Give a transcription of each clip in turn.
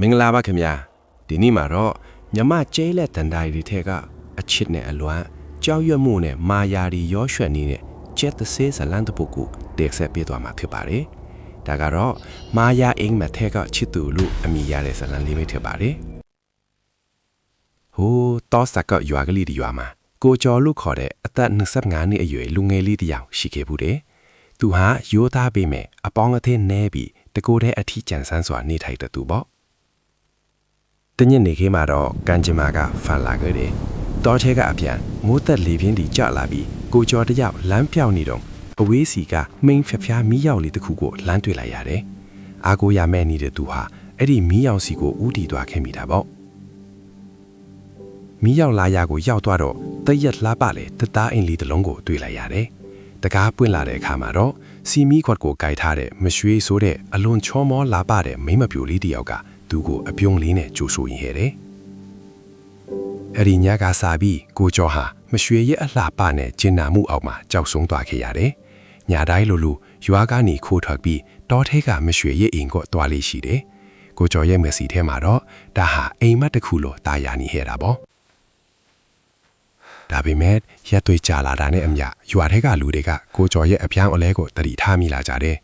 မင်္ဂလာပါခင်ဗျာဒီနေ့မှာတော့ညမကျဲလက်တန်တိုင်းတွေထဲကအချစ်နဲ့အလွမ်းကြောက်ရွံ့မှုနဲ့မာယာရီရောရွှက်နေတဲ့ကျက်သဆေးဇလန်တပုတ်ကိုတက်ဆက်ပြသွားမှာဖြစ်ပါတယ်ဒါကတော့မာယာအင်းမထဲကချစ်သူလို့အမည်ရတဲ့ဇလန်လေးပဲဖြစ်ပါတယ်ဟိုတောစကရွာကလေးဒီရွာမှာကိုကျော်လို့ခေါ်တဲ့အသက်25နှစ်အရွယ်လူငယ်လေးတစ်ယောက်ရှိခဲ့ဘူးတယ်သူဟာရိုးသားပေးမယ်အပေါင်းအသင်းနဲပြီးတကိုယ်တည်းအထီးကျန်ဆန်းစွာနေထိုင်တဲ့သူပေါ့တညနေခင်းမှာတော့ကန်ဂျမာကဖန်လာခဲ့တယ်တောထဲကအပြန်မိုးသက်လေပြင်းတီကျလာပြီးကိုကျော်တယောက်လမ်းပြောင်းနေတော့အဝေးစီကမိန်ဖျားမီးရောက်လေးတစ်ခုကိုလမ်းတွေ့လိုက်ရတယ်အာကိုရမဲ့နေတဲ့သူဟာအဲ့ဒီမီးရောက်စီကိုဥတီသွားခဲ့မိတာပေါ့မီးရောက်လာရကိုရောက်သွားတော့တရက်လှပလေတသားအိမ်လေးတစ်လုံးကိုတွေ့လိုက်ရတယ်တကားပွင့်လာတဲ့အခါမှာတော့စီမီခွက်ကိုကြိုက်ထားတဲ့မရွှေဆိုတဲ့အလွန်ချောမောလာပတဲ့မိမပြိုလေးတစ်ယောက်ကသူ့ကိုအပြုံးလေးနဲ့ကြိုးဆိုရင်ဟဲ့တယ်အဲ့ဒီညကစားပြီးကိုကျော်ဟာမရွှေရဲ့အလှပနဲ့ကျင်နာမှုအောက်မှာကြောက်ဆုံးသွားခဲ့ရတယ်ညတိုင်းလိုရွာကနေခိုးထွက်ပြီးတောထဲကမရွှေရဲ့အိမ်ကိုတွားလေးရှိတယ်ကိုကျော်ရဲ့မက်ဆီထဲမှာတော့ဒါဟာအိမ်မက်တစ်ခုလိုတာယာနေဟဲ့တာပေါ့ဒါပေမဲ့ရက်သွေးကြလာတာနဲ့အမျှရွာထဲကလူတွေကကိုကျော်ရဲ့အပြောင်းအလဲကိုတတိထားမိလာကြတယ်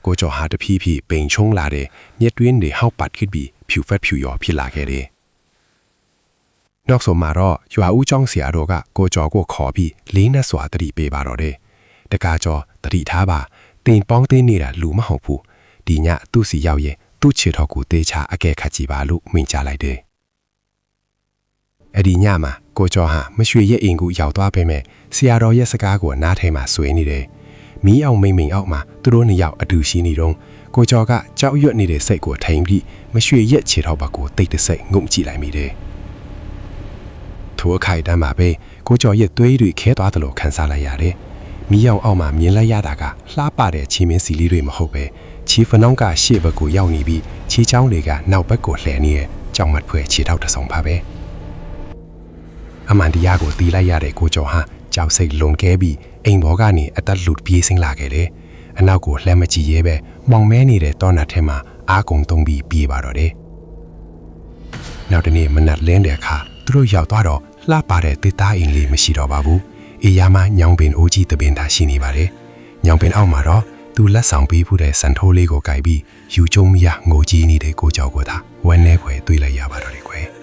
ကိုကျော်ဟာတဖြည်းဖြည်းပိန်ချုံလာတဲ့မြက်တွင်းတွေဟောက်ပတ်ခစ်ပြီးဖြူဖက်ဖြူရောဖြစ်လာခဲ့တယ်နောက်ဆုံးမှာတော့ရွာဦးကျောင်းဆရာတော်ကကိုကျော်ကိုခေါ်ပြီးလေးနဲ့စွာတတိပေးပါတော့တယ်တကားကျော်တတိထားပါတင်ပေါင်းသေးနေတာလူမဟုတ်ဘူးဒီညသူ့စီရောက်ရဲ့သူ့ခြေထောက်ကိုတေးချအကဲခတ်ကြည့်ပါလို့မိန့်ကြားလိုက်တယ်အဲ့ဒီညမှာကိုကျော်ဟာမရွှေရဲ့အိမ်ကိုရောက်သွားပေမဲ့ဆရာတော်ရဲ့စကားကိုနားထဲမှာဆွေးနေတယ်မီးအောင်မိန်အောက်မှာသူတို့နှစ်ယောက်အတူရှိနေတော့ကိုကျော်ကကြောက်ရွံ့နေတဲ့စိတ်ကိုထိန်ပြီးမရွှေရဲ့ခြေထောက်ဘက်ကိုတိတ်တဆိတ်ငုံကြည့်လိုက်မိတယ်ထိုအခိုက်တမ်းမှာပဲကိုကျော်ရဲ့သွေးတွေခဲသွားတယ်လို့ခံစားလိုက်ရတယ်မီးအောင်အောက်မှာမြင်လိုက်ရတာကလှပတဲ့ချီမင်းစီလေးတွေမဟုတ်ပဲချီဖနောင်းကရှေ့ဘက်ကိုရောက်နေပြီးချီချောင်းတွေကနောက်ဘက်ကိုလှည့်နေတဲ့ကြောင်မတ်ဖွဲခြေထောက်တစ်စုံပါပဲအမှန်တရားကိုတီးလိုက်ရတဲ့ကိုကျော်ဟာကြောက်စိတ်လွန်ကဲပြီးအိမ်ဘောကနေအသက်လူပြေးဆင်းလာခဲ့တယ်။အနောက်ကိုလှမ်းမကြည့်ရဲပဲမောင်မဲနေတဲ့တောနတ်ထဲမှာအားကုန်တုံးပြီးပြေးပါတော့တယ်။နောက်တနေ့မနက်လင်းတဲ့အခါသူတို့ရောက်သွားတော့လှပတဲ့တစ်သားအိမ်လေးမရှိတော့ပါဘူး။အေးရမညောင်ပင်အိုးကြီးတပင်သာရှိနေပါတယ်။ညောင်ပင်အောက်မှာတော့သူလက်ဆောင်ပေးဖို့တဲ့စံထိုးလေးကိုကြိုက်ပြီးယူကျုံမရငိုကြည့်နေတဲ့ကိုကျော်ကိုသာဝမ်းလဲခွဲတွေ့လိုက်ရပါတော့တယ်ကွယ်။